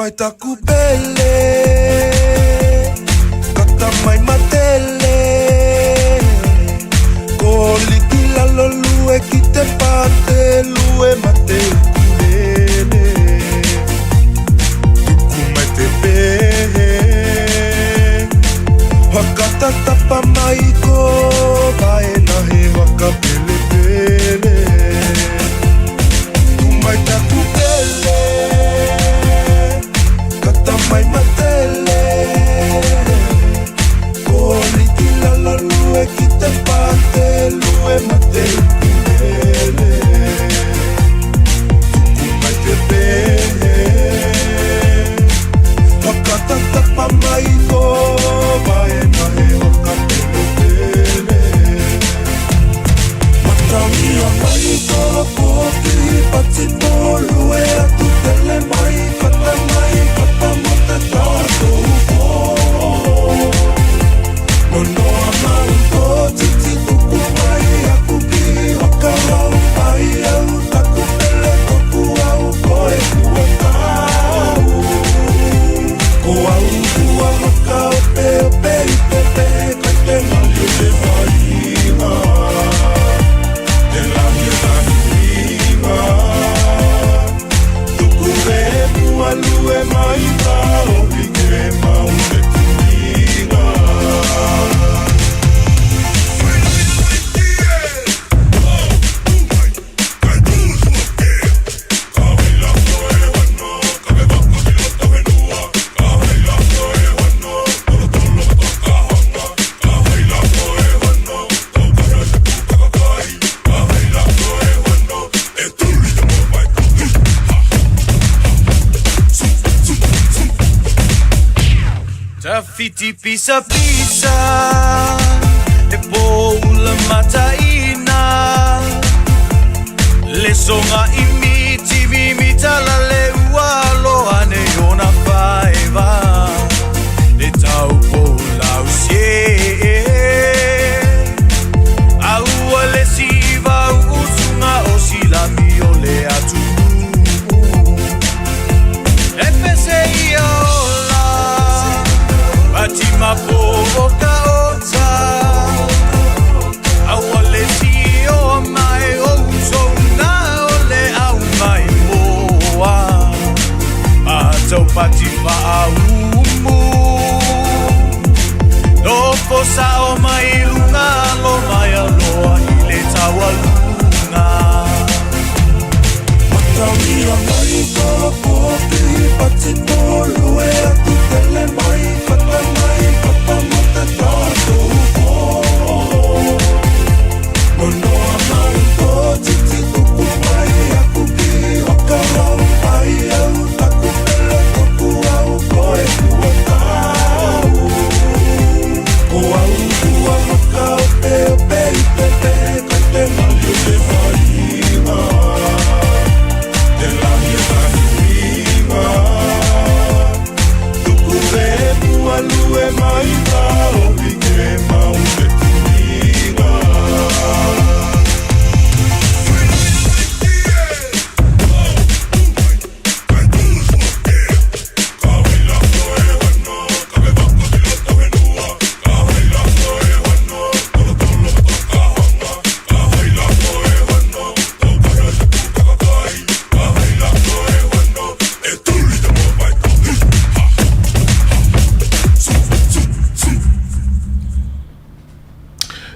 mai taku pele kata mai matele ko liki lalo lue ki te pate lue mate kulele tuku mai te pehe hakata tapa mai ko vae nahe waka pele pele tu mai taku pele kata mai matele ko liki lalo lue ki te pate lue mate kulele tuku mai te pehe hakata tapa mai ko vae nahe waka pele pele matamia mai ko poki patino lue atu tele mai kata mote tato po no amau ko titi tuku mai aku ki hokarau ai au taku pele toku au koe kua tau ko au kua haka ope ope ipe te kai te nalio te waiha te lahi tahiringa tuku e mua lue mai ka ohi ke mau te turinga Tafiti pisa pisa e poula mataina le songa imiti vimita la le ualo ane ona faiva le tau poula usie au le siva usunga osila mio le atu e pese io Fatima Boca Ota Awale Sio Mai Oso Na Ole Au Mai Moa Ato Patipa Aumu No Fosa O Mai Lunga Lo Mai Aloa Ile Tawa Lunga Matamia mai ko poki patino lue atu tele mai kata mote tato po no amau ko titi tuku mai aku ki hokarau ai au taku pele toku au koe kua tau ko au kua haka ope ope ipe te kai te nalio te waiha te lahi tahiringa tuku e mua lue mai ka ohi ke mau te turinga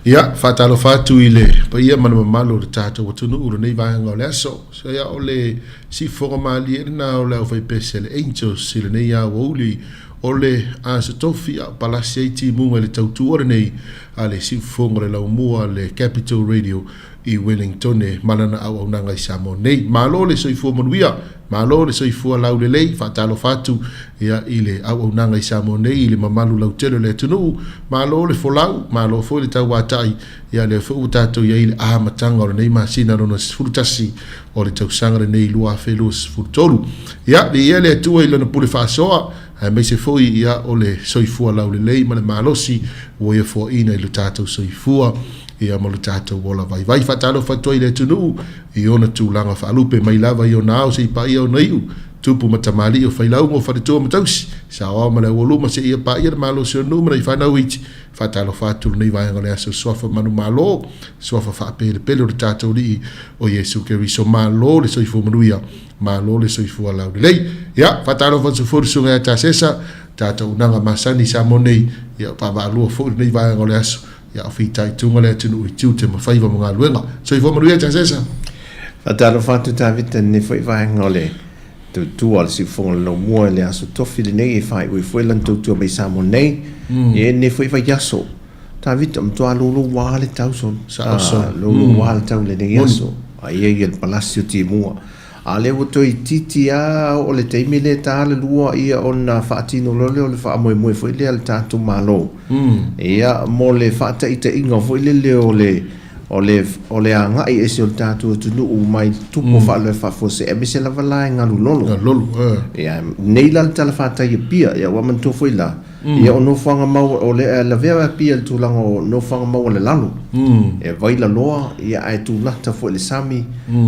Ya, fatalo fatu ile pa ia mana malo de tata o tunu uru nei vai ngau leso. So ya ole si foga mali na ole o vai pesele angels sile nei ya woli ole a se tofi a palasia ti munga le Tautua nei ale si fonga le mua le Capital Radio i Wellington e malana au nanga i Samoa nei malo le soifua manuia malo le soifua lau le lei fatalo fatu ia ile au nanga i Samoa nei ile mamalu lau tele le tunu malo le folau malo fo le tau atai ia le fo utato ia ile a matanga o nei masina no furtasi o le tau sangre nei lua felus furtoru ia le ile tu ile no pule fasoa me se foi ia o le soifua lau le lei ma le malosi o ia fo ina ile tato soifua ia mo le tatou ola vai fatalo fatoi le tunu i ona tulaga faalupe mai lava i ona ao se ipaia ona iu tupu matamali o failau ngo faritua matausi sa o ma le wolu ma se ia pa ia malo se no ma fa na wich fa talo fa tu nei vai ngale aso sofa manu malo sofa fa pele o tato li o Yesu ke riso malo le so ifu manuia malo le so ifu ala lei ya fa talo fa su forsu nga ta sesa tato unanga masani sa monei ya pa va lu fo nei vai ngale aso ya fi tai tu ngale tu tu te ma fa iva mga luenga so ifu manuia ta sesa fa talo fa tu ta vita ne foi vai ngale tu al si fong lo mo le aso tofi le nei fai we foi lan tu mai samo nei e ne foi vai yaso ta vita mto alu wa le tau son sa lo wa le tau le nei yaso ai e el palacio ti mo ale o toi titi a o le teimi le ta le lua ia ona fatino lo le fa mo foi le al tatu malo ia mo le fata ita inga foi le o le anga i ese o tatu tunu u mai tupo fa le fa fose e bese la vala nga lolo ya nei la tala fata ia pia ya wa man to foi la ia no fanga mau o le la vera pia tu lango no fanga mau le lalo e vai la loa ia ai tu la ta foi le sami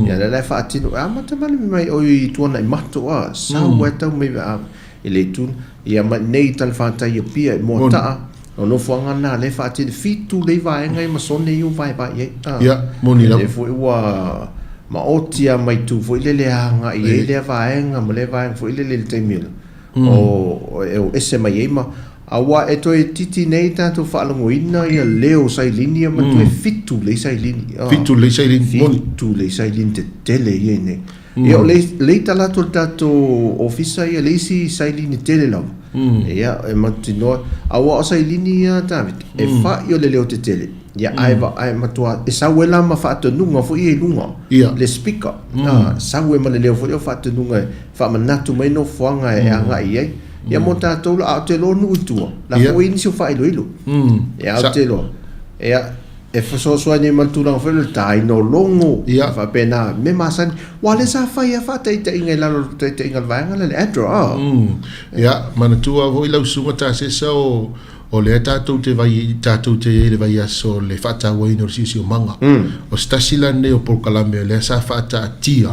ya la fa atino a mata mali mai o i tu na mato a sa weta me a ele tu ia nei tala fata ia pia mo ta o no fuanga na le fa te fitu le vai ngai ma sone yu vai vai ya moni la e foi wa ma otia mai tu foi le anga i le vai nga mo le vai foi le te mil o ese mai ma awa e to e titi nei ta to fa lo ina ia leo sai linia ma tu fitu le sai linia fitu le sai lin te tele ye ne e o le tala to tato ofisa ia le si sai lin tele la ia e matino awa o sai linia David e fa io le leo te tele ia ai matua e sa wela ma fa to nunga fo i lunga le speaker sa we ma le leo fo fa to nunga fa manatu mai no fuanga e anga ia ia mo tato la te lo nu tu la fo in si fa ilo ia te lo ia e fa so ni mal tu la fo le tai no longo fa pena me masan wale sa fa ia fa te inga la te inga vanga le adro ia manatua vo ila usunga ta se o le tatou te vai tatou te le vai aso le fata wai no si o manga o stasila ne o por kalame le sa fata tia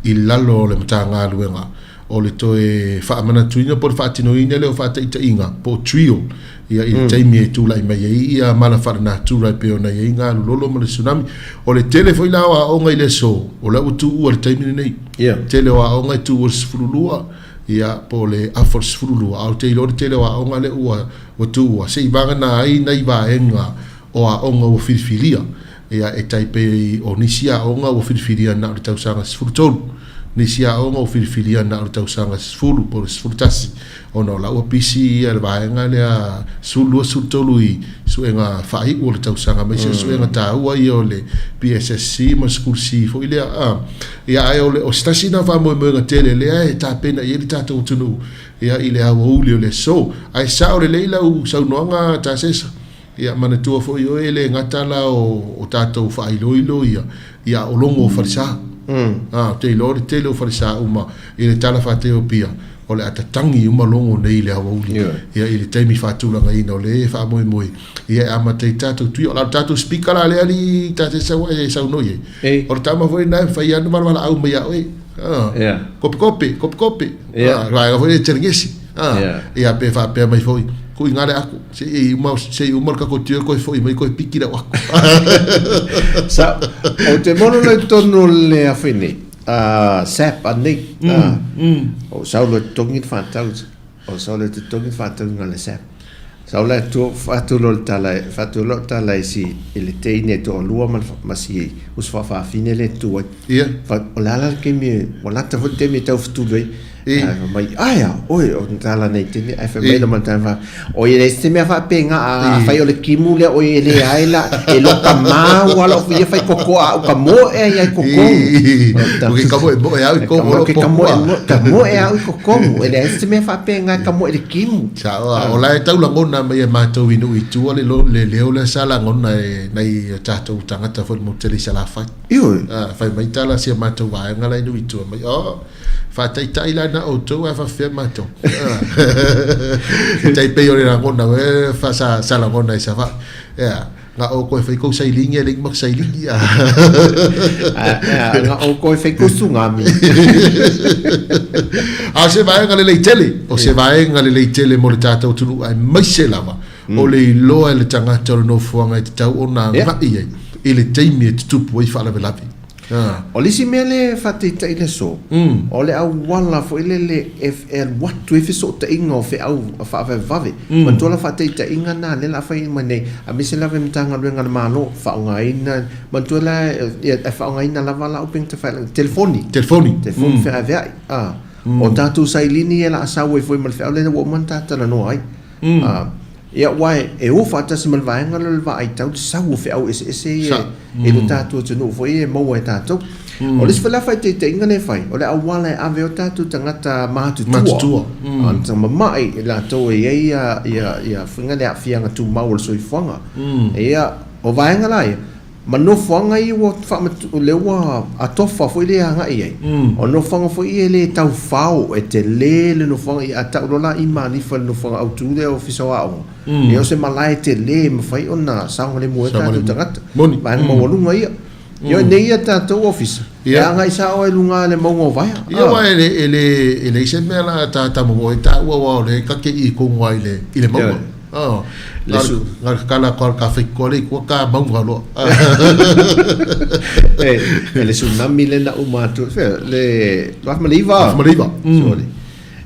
il lalo le mtanga luenga o le toe fa mana tuina por fatino ina le fata ita inga po trio ia il taimi tu la mai ia mala farna tu ra pe ona inga lolo mo le tsunami o le telefone la o ngai le so o la tu o le taimi nei tele wa o ngai tu o sfulua ia po le afors fulu au te lo te lo a onga le ua o tu a sei vanga na ai nei va enga o a onga o filfilia ia e taipe o nisia onga o filfilia na o tau sanga sfurtol nisia onga o filfilia na o tau sanga sfulu por sfurtasi ona la o pisi ia va enga le a sulu sutolui su enga fai o le tau sanga mai su enga ta ua i o le PSSC ma skursi fo ile a ia ai o le o stasina va mo mo tele le ai ta pena i le tatu tunu ia ile a o le so ai sa o le leila u sa noanga ta sesa ia mana tu fo yo ele ngatala o tatu fa ilo ia o longo farsa te lo o farsa uma ile tala fa te opia o le atatangi uma longo nei le awa uli ia ili taimi whatulanga ina o le wha moi ia ama te tatu tui o la tatu speaker la le ali tate sawa e sau noi o le tama foi nai whai anu marwala au mai au kopi rai foi e terengesi ia pe wha pe mai foi ko ingare aku se uma ka ko tio ko foi mai ko pikira wako sa o te mono le tonu le afini sap anei o saulo tongin fatau o saulo te tongin fatau ngale sap saulo tu fatulo tala si ele teine to lua masi us fa fine le tu fa olala ke mi wala ta vote mi tau futului mai aya oi o tala nei tini ai fa mai man tava o ele se me fa penga a fa yo le kimu le o ele ai la e lo kama wala o ia fa koko a kamo e ai koko porque kamo e bo e ai kamo e ai koko ele se me fa penga kamo e kimu sa o la tau la ngona mai ma to winu i tu le leo le sala ngona nei tato tangata fo mo tele sala fa io fa mai tala si ma to va ngala i tu mai fa tai la na auto fa fermato tai pe ore na ngona fa sa la ngona sa fa nga o ko fai ko sailing ele mak sailing ya nga o ko fai ko tsunami a se vai ngale le tele o se vai ngale le tele mo le tata o tunu ai mai se lava o le loa le tanga tolo no fuanga te tau ona nga ia ele taimi te tupu i fala velavi o lisi mele fati ta ile so o le au wala fo ile le FL watu e so ta inga o fe au fa vave man tola fati ta inga na le la fa in mane a misela ve mtanga renga malo fa nga ina man tola fa nga ina la vala open te fa telefoni fe ave o tatu sailini ela asawe foi mal fa le wo man tata na no ai ia wai e o fata se mal vaenga le vai tau sa o fe au ese e lo tatu tunu foi e mo e tatu o le fala fai te ngane fai o le awala ave o tatu tangata matu tua an tama mai la to e ia finga le afianga tu mau so i fanga ia o vaenga lai ma no fanga i o fa le wa atofa foi le anga i o no fanga foi le tau fao e te le no fanga i ata lo la i mani fa no fanga au tu le ofisa wa e o se malai te le ma fai ona sa le mo ta tu tangata ba mo lu ngai yo nei ata to office ya ngai sa o lunga le mo ngo vai ia wa ele se mela ta mo ta wa le ka ke i ko ngai le ile mo lesu kala ka fe kole ko ka bangalo le tsunami le na umatu le maliva sorry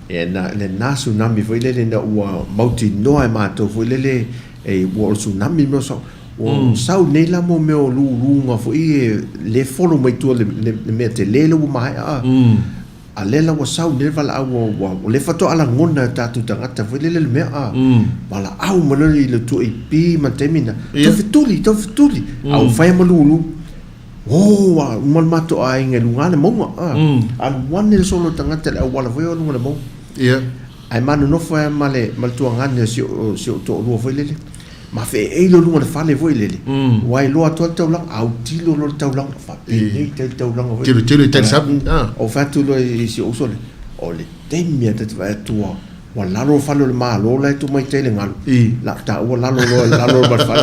le na tsunami foi le na ua mauti noa mato foi le e wo tsunami mo so o sau nei la mo me o lu foi le folo mai tu le me te le mai a lela wa sau ne vala au le fato ala ngona tatu tangata foi le me vala au malori le tu ipi mantemina to fituli au fai malulu wa mal mato ai nge lunga le monga an one le solo tangata le wala foi lunga le monga ai manu no foi male mal tu ngane si to lu foi le ma fe e lo lunga le fale foi le wai lo to taulang au tilo lo taulang fa e taulang tilo tel sab o fatu lo si o sole o le temia te va tu wa la lo falo le malo la tu mai tele ngal la ta o la lo ba fa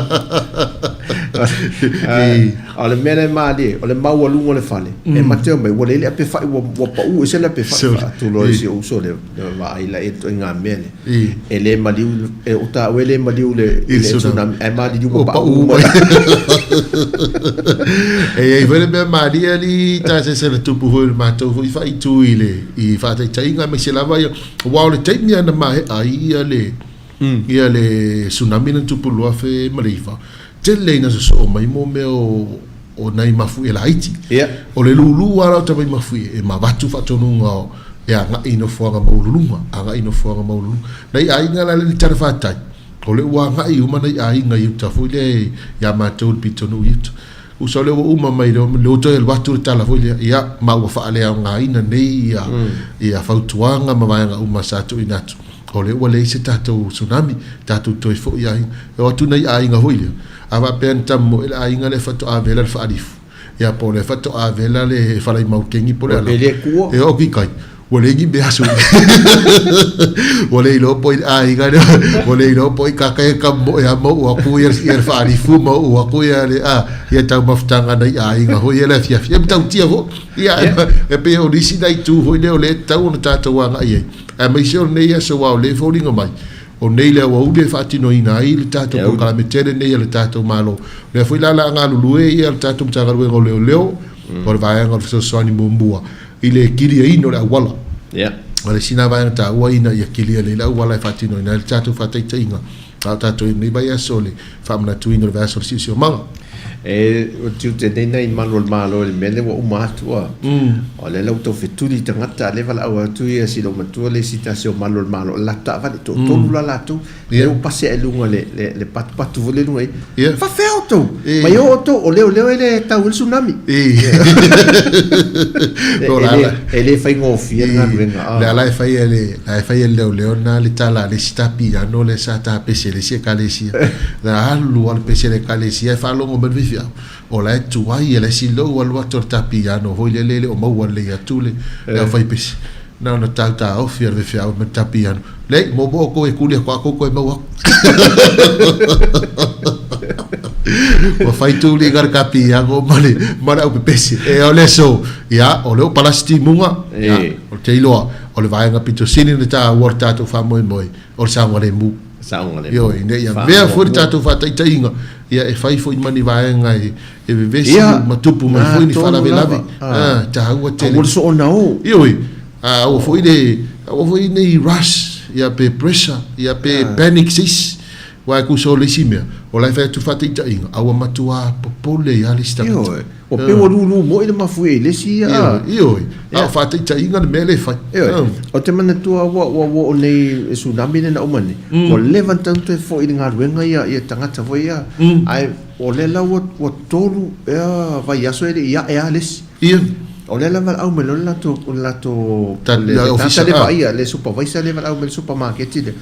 ale mele mali o le mau lunga le fale e mateo mai o le pe fa o pa u se le pe fa tu lo si o sole va ai la e to nga mele e le mali e o ta o le mali le tsunami e mali u pa u e vele be mali ali ta se le tupu ho ma to fa i tu ile i fa te tai nga me se lava wa le tai na mai ai ia le tsunami na tupu lo fe malifa tele na so mai mo me o nai mafu e laiti o le lulu ala ta mai mafu e ma vatu fa tonu nga ya nga ino fuanga maululunga anga ino fuanga maululunga nai ai nga la le tarfa tai o le wa nga i uma nai ai nga i ta fu le ya ma to pitonu yut u so le uma mai lo to el vatu ta la fu ya ma wa fa ale nga ina nei ya fa tuanga ma va nga uma sa tu inatu o le wa le se tato tsunami tato to fo ya o tu nei ai nga hoile ava penta mo el ai nga le fato avela fa alif ya po le fato avela le fa lai mau kengi po le e o ki kai o le gi be asu o le lo po ai nga o le lo po ka ka mo ya mo o ku ya fa alif mo o ku ya le ya ta maftanga nei ai nga ho ya le fia ta tia ho ya e pe o disi dai tu ho le ta un tato wa nga ye a mai sio nei ya so wa le fo linga mai o nei le wa ude fatino ina i le tato ko kala metere nei le tato malo le foi la nga lulu e le tato mtanga lo leo por vai nga so so ni mumbua ile kiri e no la wala wala sina vai ta wa ina ya kiri le la wala fatino ina le tato fatai tinga tato ni vai sole famna tu ino verso si manga e o tiu te nei malo le mele wa umatua o le lauto fetuli tangata le vala au tu ia si lo matua le citasio malo la ta va to la tu e o passe e lunga le pat vole lunga fa feo to ma yo to o le ele ta o tsunami ele fai ngo fiena venga la fai le na le tala le stapi no le sata pese le se kalesia la alu al pese le kalesia fa longo ben o la tu ai ele si lo o lo tapiano ho le o mo le atule la fai pes na na ta o fier de fia o tapiano le mo bo ko e kulia ko e mo Wa fai tu li gar kapi ya go male mara o pepesi e o le so ya o le palasti munga ya o te ilo o le vai nga pito sini na ta warta to fa moi o sa ngale mu yo ine ya vea fori tatu fa tai inga ya e fai foi mani vai nga e vesi matupu mai foi ni fala velavi ta ua tele o so ona o yo o foi ne rush ya pe pressure ya pe panic sis wa ku so le simia o la fa tu fa tai inga awa matua popole ya lista yo o pe o lu mo ile mafue le si yo a fa tai inga le mele fa o te mana tua o nei tsunami na o mani o levantan te fo ile nga ruenga ia tangata foi ia ai o le la o tolu vai aso ele ia les o le la au melo la to le ofisa le vai le supervisor le au melo supermarket ile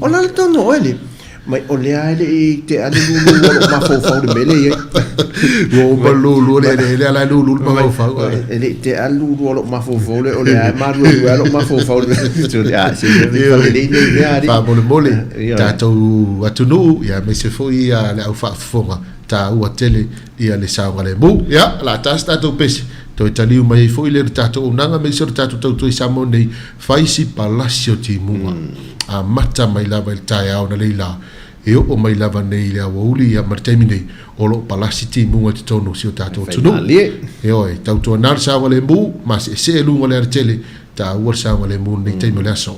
o la to no ele mai o le ai te ale lu ma fo de mele ye wo ba lu le ala lu ma fo ele te alu lu ma fo le o le ai ma lu ma fo to ya se le fa mole ta to atunu ya me se fo ia le au fa fonga ta ua tele ia le sa ngale bu ya la tasta to pesi to italiu mai fo ile tato nanga me sir tato to Samoa nei faisi palacio ti munga a mata mai lava il tai au na leila e o mai lava nei le auli ya martemi nei o lo palacio ti munga ti tono sio tato tunu e oi tautua nar sa ngale bu ma se lu ngale tele ta ua sa ngale mu nei te mo le so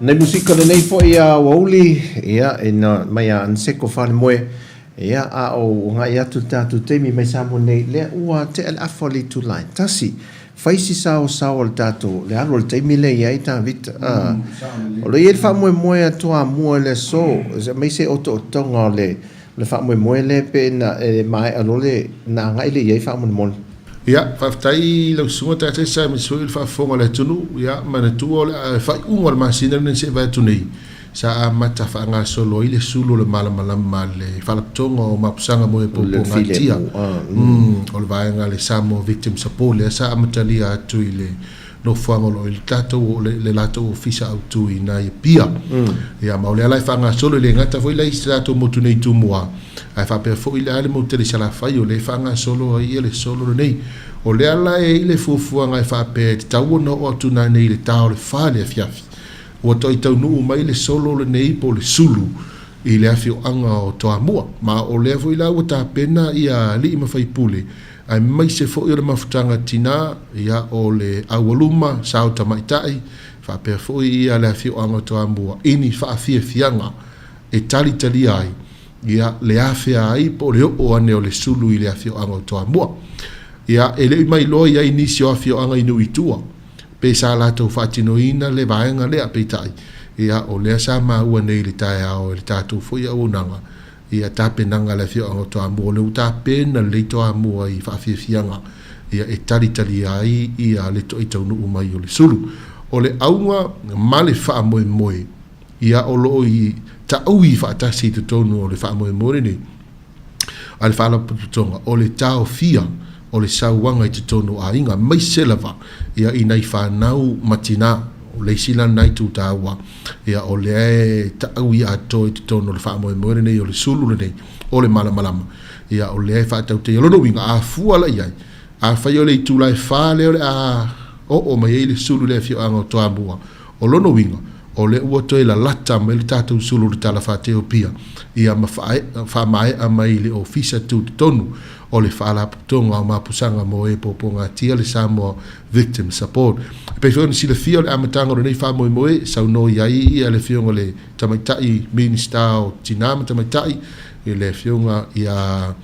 nei musika le nei fo ia wauli ia ina mai an seko fa moe ia a o nga ia tu tatu te mi mai samo nei le ua te al afoli tu line tasi faisi sao sao al tatu le alo te mi le ia ita vit o le ia fa moe to a moe le so mai se oto tonga le fa moe le pe na mai alo le na nga ile ia fa moe ia faafetai lausuga taʻataʻisa me sui le faafofoga le atunu ia manatua o le faiʻuga o le masina lena seʻe vaeatu nei sa amata faagasolo ai le sulu o le malamalama ma le faalapotoga o mapusaga mo e popogatia o le vaega le Samoa victim support lea sa amatalia atu i le nofoaga o loo i le tatou o le latou ofisa autū ina ia pia ia ma o le ala e faagasolo i le gata foi lai se tatou motu nei tumua ae faapea foʻi le a le mautele salafai o le faagasolo ai ia le solo lenei o le ala e i le fuafuaga e faapea te tauona o atuna nei le tā o le fā le afiafi ua toʻitaunuu mai le solo lenei po le sulu i le afioʻaga o toamua ma o lea foi la ua tapena ia alii ma faipule ae maise foʻi o le mafutaga tinā ia o le aualuma sao tamaitaʻi faapea foʻi ia le afioʻaga o toamua ini faafiafiaga e talitalia ai ia le afea ai po le oo ane o le sulu i le afioʻaga o toamua ia e leʻi mai loa ia inisi o afioʻaga inuitua pe sa latou faatinoina le vaega lea peitaʻi ia o lea sa maua nei le taeao e le tatou foʻi auaunaga ia tapenaga le afioʻaga o toamua o leu tapena lelei toamua i faafiafiaga ia e talitalia ai ia le toʻitaunuu mai o le sulu o le auga ma le faamoemoe ia o loo i taʻui faatasi i totonu o le faamoemoe lenei a le faalapototoga o le taofia o le sauaga i totonu aiga maise lava ia inai fanau matinā o le isi lana ai tutaua ia o le e taʻui atoe i totonu o le faamoemoe lenei o le sulu lenei o le malamalama ia o le e faatautei o lona uiga afua lai ai afai o le itulae fā lea o le a oo mai ai le sulu le afioʻaga o toamua o lona uiga o le ua toe lalata mai le tatou sulu le talafateo pia ia ma faamaeʻa mai le ofisa tutotonu o le faalapotoga o mapusaga mo e popogatia le Samoa victim support pei foi ona silafia o le amataga o lenei faamoemoe saunoi ai ia le fioga le tamaitaʻi minista o tinā ma tamaitaʻi i le fioga ia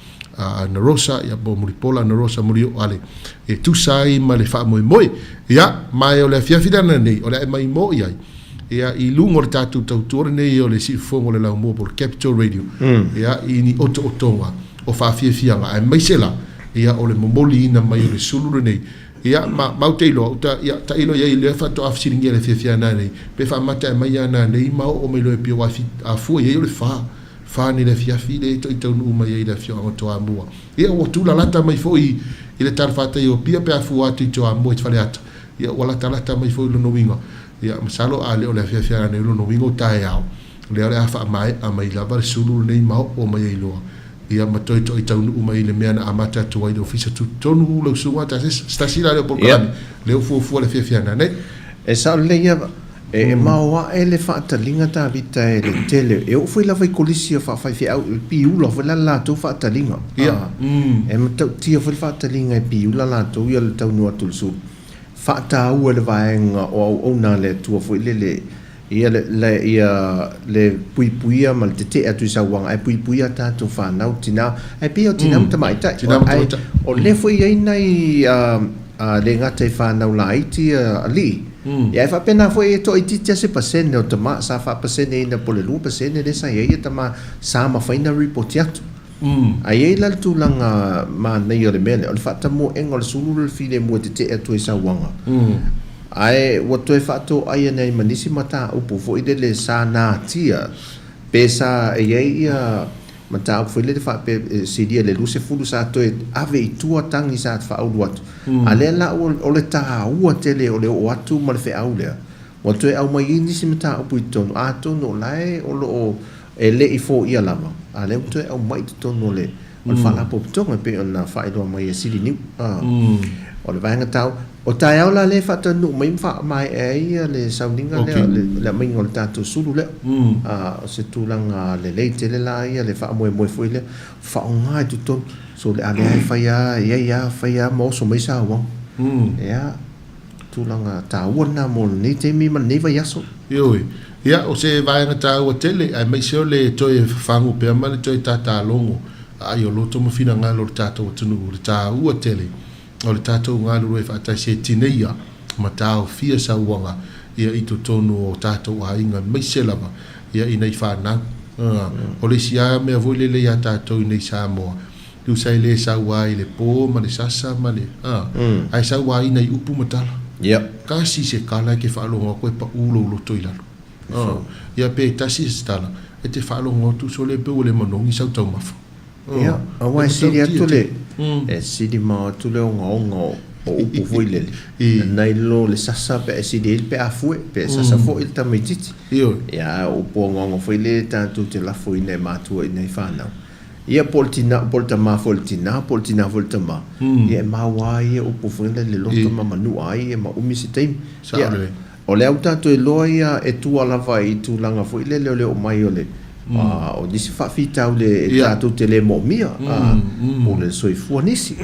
Narosa ia po mulipola Narosa mulio ale e tusai ma le faamoemoe ia mai o le afiafi lana nei o le ae mai moʻi ai ia i lungo le tatou tautua lenei o le siʻifofoga o le laumua po le Capital Radio ia ini otoʻotoga o faafiafiaga ae maise la ia o le momoliina mai o le sulu lenei ia mautei loa uta ia taʻilo iai lea faatoʻafisiligia le fiafiana nei pe faamata e mai ana nei ma oo mai loe pio afua iai o le fā ni le fiafi le toʻitaunuu mai ai le afioʻaga o toamua ia ua tulalata mai foʻi i le talafatai o pia pe afua atu i toamua i te faleata ia ua latalata mai foʻi lona uiga ia masalo a le o le afiafiaga nei lona uiga o taeao lea o le a faamaeʻa mai lava le sulu lenei ma oo mai ai loa ia matoi toʻitaunuu mai le mea na amata atu ai le ofisa tutonu lausuga tasila le o polokalami le ufuafua le fiafiana nei e sa o leia e maoaʻe le faataliga tavita e le tele e oo foi lava i kolisi o faafaifiaʻau i piula foi la latou faataliga ia e matautia foi le faataliga e piula latou ia le taunua atu le sulu faataua le vaega o auauna le atua foi le ia le puipuia ma le tetee atu i sauaga ae puipuia tatou fanau tinā ae pia o tinā matamaitaʻi o le foi ai nai le gata i fanau laiti alii ia e faapena foi e toʻaititi ase pasene o tamā sa faapasene ina po le 2% le sai ai e tamā sa mafaina ripoti atu ai ai la le tulaga manai o le mea o le faatamuaʻega o le sulu le filemua tetee atu i sauaga ae ua toe faatōʻaia nei manisi mataupu foʻi le sanatia pe sa e ai ia mataupu foi le faapesilia le 20 sa toe ave itua tagi sa te faaulu atu a lea la o le tāua tele o le oo atu ma le feʻau lea ua toe au mai i nisi mataupu i tonu a tonu o lae o loo e leʻi foʻia lava a lea ua toe au mai totonu o le faalapopotoga pe ona faailoa mai e siliniu o le vaega tau o taeao la le faatanuu mai faamaeʻe ai le sauniga le amaiga o le tatou sulu lea o se tulaga lelei tele la ia le faamoemoe foi lea faaogā i totonu so le a lea e faia ia faia ma oso mai sauaga ia tulaga tāua na mo lenei taimi ma lenei vaiaso Ioi. Ia o se vaenga tau o tele ai mai se le toi fangu pe ma le toi tata longo ai o loto mo fina nga lo tata o tunu le tau o tele o le tata o nga lo e fata se tineia ma tau fia sa wanga ia i to tonu o tata o ainga mai se lava ia i nei whanau o le sia me avo le ia tata o nei Samoa tu sai le sa wai le po ma le sasa ma le ai sa wai nei upu matala kasi se kala ke whalonga koe pa ulo lo toilalo ia pe tasi stala e te whalonga tu so le pe o le manongi sau tau mafa ia awa e siri atu le e siri ma atu le onga o upu foi lele nai lo le sasa pe e siri il pe afue pe sasa fo il tamaititi ia upu onga foi le tantu te la foi nei matua i nei whanau ia poltama foltina voltama ia maua ia upu foi le loto ma manu ai e ma umi se teim o le au tanto e loa ia e tua lava i tu langa foi le o mai o le o disi whawhita au le e tātou te le mo mia o le soifua nisi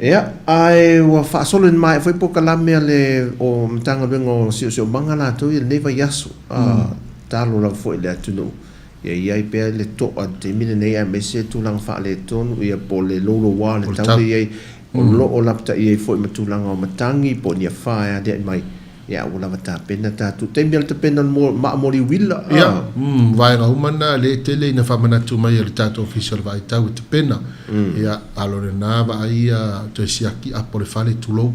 ia ai wa whaasolo ni mai foi po kalamea le o mtanga bengo sio manga la tu i le neva yasu talo la foi le atunu ia i pea le toa te mine nei a mese tu langa wha le tonu ia po le lolo wa le tau le iei o lo lapta iei foi matulanga o matangi po nia whaia de mai ia o lava tapena tatu te mea te pena ma mori wila ia vai nga humana le tele ina whamana tu mai le tatu official vai tau te pena ia alore na va ia to siaki a por fale tu lo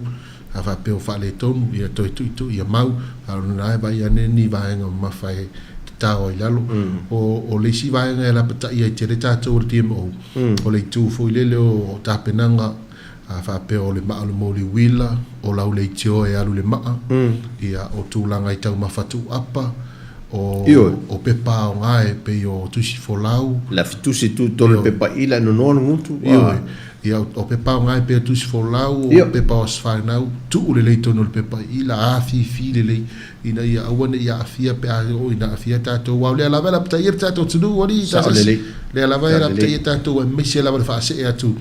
ava pe o fale tonu ia to tu ia mau alore na va ia ni vai nga ma fai tau i lalo o le si vai nga la pata ia te tatu o timo o le tu foi le o tapenanga a fa pe o le ma le moli wila o la le tio e alu le ma ia o tulanga i tau mafatu apa o pepa o ngai pe o tusi folau la tusi tu tole pepa ila no ngutu ia o pepa o ngai pe tusi folau o pepa o sfanau tu le tono le pepa ila a fi le ina ia awana ia afia pe o ina afia tato wa le la vela pta ir tato tu wali ta le la vela pta ir tato e mesi la va se e atu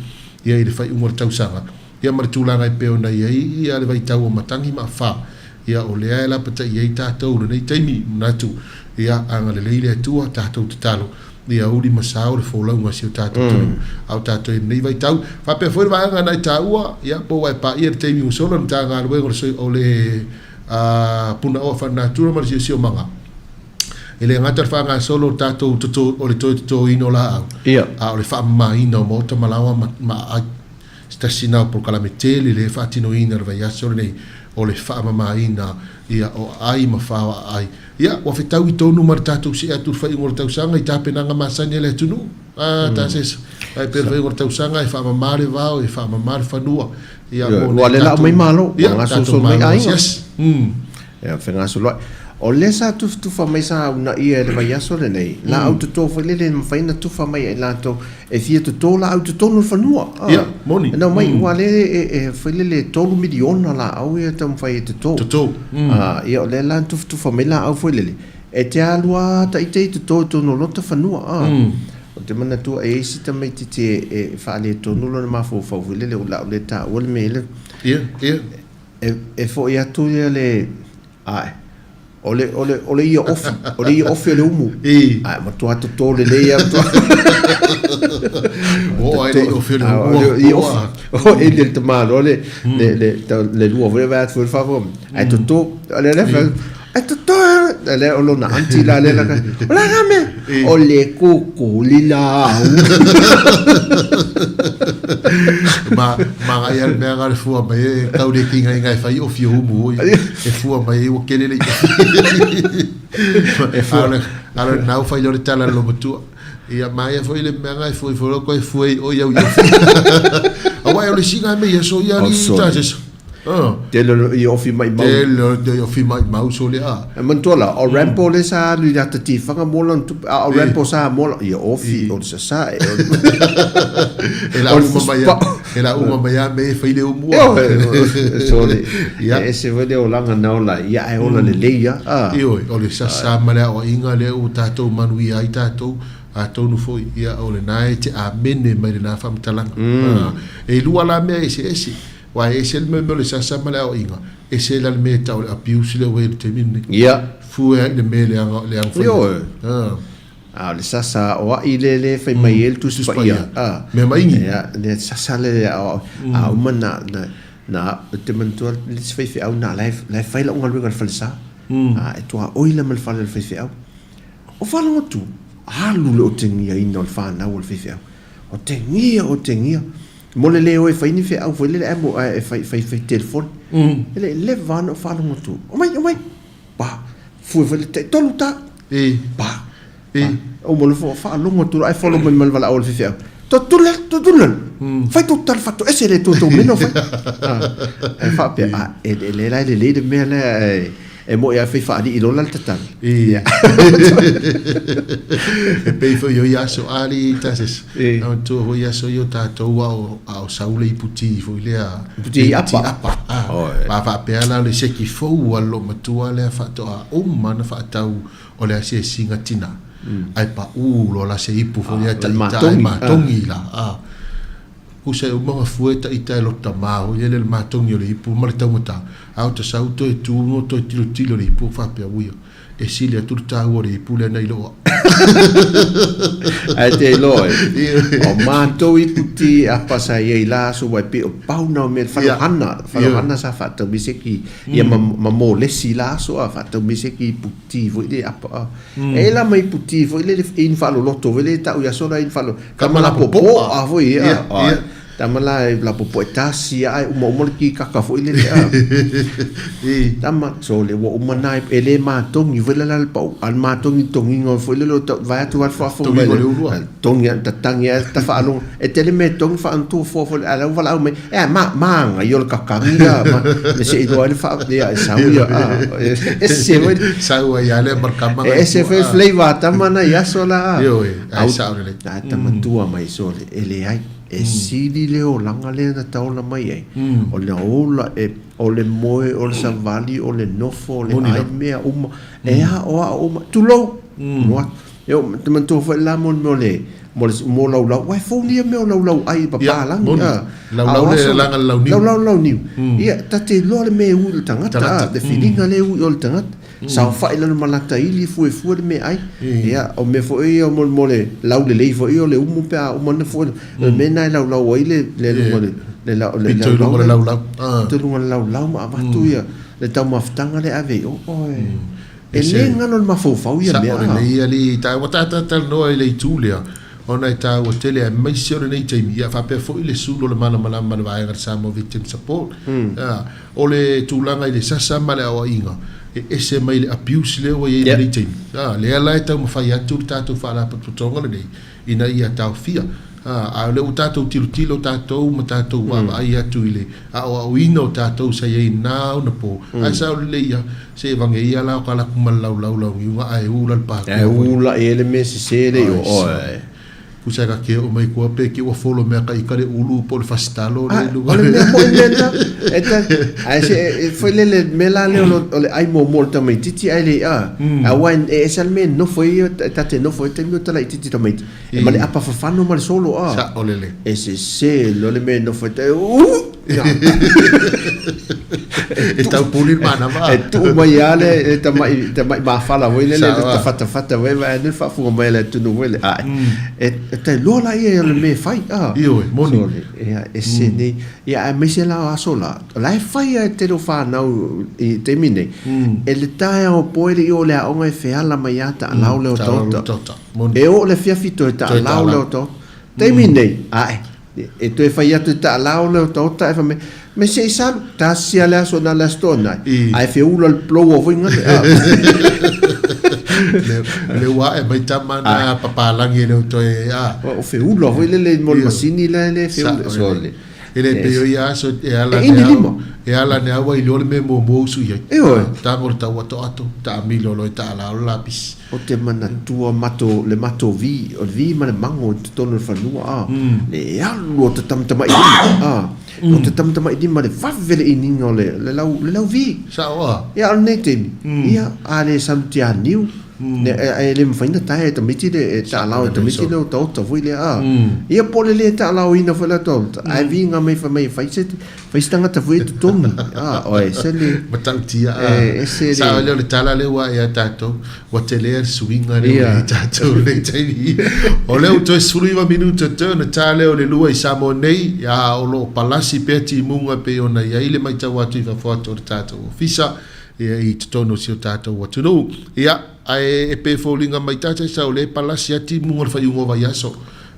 ia i le fai umor tau sanga ia martulanga i peo na ia le vai tau o matangi ma fa ia o lea e la pata ia i tātou nei taimi natu ia anga le leile atua tātou te talo ia uri masao le fōlaunga si o tātou tunu au tātou nei vai tau whape fwere vai anga nei tāua ia po wai pa ia le taimi usola na tā ngā ruengo o le puna o whanatura marisi si o manga ele ngatar fa nga solo tato toto o le toto ino la a o le fa ma ino mo to malawa ma stasina por calametele le fa tino ina va ya solo nei o le fa ma ina ia o ai ma fa ai ia o fe tau to no martato si atu fa ingor tau sanga i tape nga masanya le tunu ta ses ai per ve ingor tau sanga i fa ma le va o i fa ma fa nua ia mo le la mai malo nga so mai ai ia fe nga solo o lesa tu fa mai sa una ia le vai aso le nei la auto to fa le ma faina tu fa mai la to e fia to la auto to no fa nua ia moni no mai wale e fa le to miliona la au ia tam fa e to ia le la tu fa mai la au fa le e te alua ta ite to no lota fa nua o te mana tu e si ta mai te e fa le to no lo ma fo le la le ta o le mele ia e fo ia tu le ai ole ia ofi le umu ai ma tu ato to le ia to o ai le ofi le umu o ele te malo le luo vole va fu favor ai to ale le ai to ale o lo na anti la le la game o le kuku lila ma ia me aga fu ma e tau le kinga ngai fai ofi umu e fu ma e o kele le e fala ala nau fai le tala lo botu ia mai foi le menga foi ko foi o ia awa o le singa me so ia ni tajes te lo io fi mai mau te lo io fi mai mau so le a mantola o rampo le sa lui da ti fanga mola o rampo sa mola io ofi o sa e la uma mai me fai le umu so le e se vede o langa na ola ia e ola le leia io o le sa mala o inga le o tato manui ai tato a tonu foi ia o le nai te a mene mai na fam talanga e lua la me ese wa e sel me le sasa male o inga e sel al me tau abuse le we te min fu e le me le ang yo le sasa o i le fai mai el tu spaia me mai ya le sasa le a mana na te mantua le fai au na life fai la ngal ngal falsa e tua oila mal fal fai au o fala ngotu halu le o tengia ina o fa na o fai au o tengia mo le o fai ni fai au foi le amo fai telefon le van o fala ngotu o mai pa fu le tolu ta pa o mo le fa longo tu ai follow mal vala o fai au tutulan fai total fatto ese le tutto meno fai fa pe le la le de me e mo ia fai fa di lo la tatal e pe fo yo ya so ali tases no tu ho ya so yo ta to wa o saule i puti fo le a puti apa pa fa pe ala le se ki fo wa lo matua le fa to a o mana fa tau o le se singa tina ai pa lo la se ipu fo le ta matongi la o se o mga fueta i tai lo tamao i le matongi o le ipu ma le taumata au ta sauto e tu no to tilo le ipu fa pe uio e sile a turta o le ipu le nei lo ai te lo o mato i puti a pasa i la so wa pe o pau na me fa hana sa fa to biseki ia ma mo le sila so a fa to biseki puti vo le apa e la mai puti vo le in fa lo lotto ve le ta u ya so la in fa lo kamala popo a vo ia tamala la popo tasi ai mo ki kaka fo ile tama so le wo manai ele ma tong yu vela la pau al ma tong tong ngo fo le lo vai tu al fo tong ya tatang ya ta fa lo e tele me tong fa antu fo ala vala me ma yo kaka ya ma se do al fa ya sa ya ese we sa ya le markama ese fe flavor tamana ya sola yo ai sa le tama tua mai so ele ai e sili leo langa le na taula mai ai o le ola o le moe o le savali o le nofo o le ai mea uma o tu lo yo te man to fa la mon mo lau wai fo lia me lau ai papa lang lau le langa lau niu ia tate lo le me u tangata de feeling ale u o tangata sa fa ila malata ili fu me ai ia o me fo ia mo le lau le fo ia le umu pe o mo fo me nai lau ai le lau ma tu ia le tau maftanga le ave o e le ngano ma fo ia me ia li ta wata ta no le tulia ona ta o tele mai se ora nei taimi ia fa pe fo ile sulo le mana vai ngar Samoa victim support o le tulanga ile sasa male o inga e se mai le abuse le o ia nei taimi le ala ta mo fa ia tu ta tu fa la potonga le nei ina ia ta fia a le utato tilo tato matato wa ai atu ile o ino tato sa ye na na po ai sa le ia se vangeia la kala kumalau lau wa ai ula pa ula ele me se le o kusa ka ke o mai ko pe ki o folo me ka ikale ulu por fastalo le lu le mo lenta eta ai se foi le mela le o le ai mo molta mai titi ai le a wan e salmen no foi tate no foi te minuta la titi tamai e male apa fa fanno mal solo sa o le e se lo le me no foi te e tau pulir mana va e tu mai ale tamai ba fala voi le fata voi va ne fa fu mai le tu no voi e te lola ia le me fai io moni e se ne ia me se la sola la fai te lo fa na e termine e le tae o poere o le o ngai fe ala mai ata la o le tota e o le fia fito ta la o le tota termine e tu fai atu ta la o le tota e fa me se sa ta sia la so na la stona ai fe ulo il plowo vinga le wa e mai tamana papalangi le to o fe ulo voi le mo masini le fe so le ele pe yo ya so e ala ne awa i le me mo su ye ta mo ta wa to ta mi lo ta la lapis o te mana tua le mato vi o vi ma le mango to no fa lua le alu te tamtama i o te tamtama i ma le favele i ninga le lau vi sa wa ia al nete ia ale samtia niu e le mfaina tae e tamiti le e ta'alau e tamiti le o tauta fui le a ia pole le ta'alau ina fai la tauta ai vinga mai fai stangata fui e tutongi oe se le matautia e se sa le le tala le wa ia tatou wa te le swinga le wa tatou le taini o le to suluiva minuta tona tale o le lua i Samoa nei ya o lo palasi peti munga pe ona ia ile mai tau atu i fa foto tatou fisa ia i tono si o tatou wa tunu ia ai e pe folinga mai tata sa o le palasi ati munga fa yungo va yaso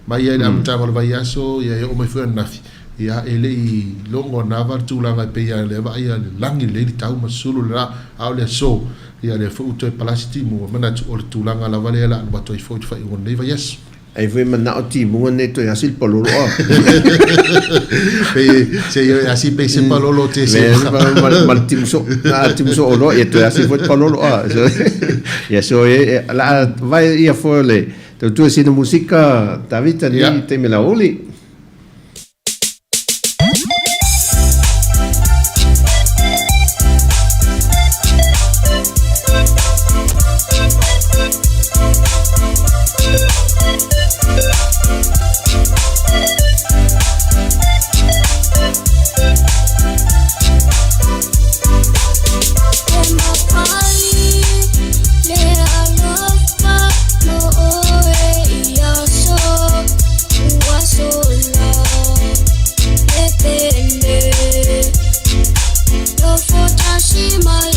mai ia am tava va yaso ia o mai fu nafi ia ele i longo navar tu langa pe ia le va ia le langi le tau masulu la au le so ia le fu to palasi ti mu mana o tu langa la vale la ba to i fo fa yungo nei va yaso ai foi mana o ti mo ne to asil pololo pe se yo así pe se pololo te se mal timso o lo e to asil foi pololo ya so la vai ia fole tu si de música David ni te me la oli She my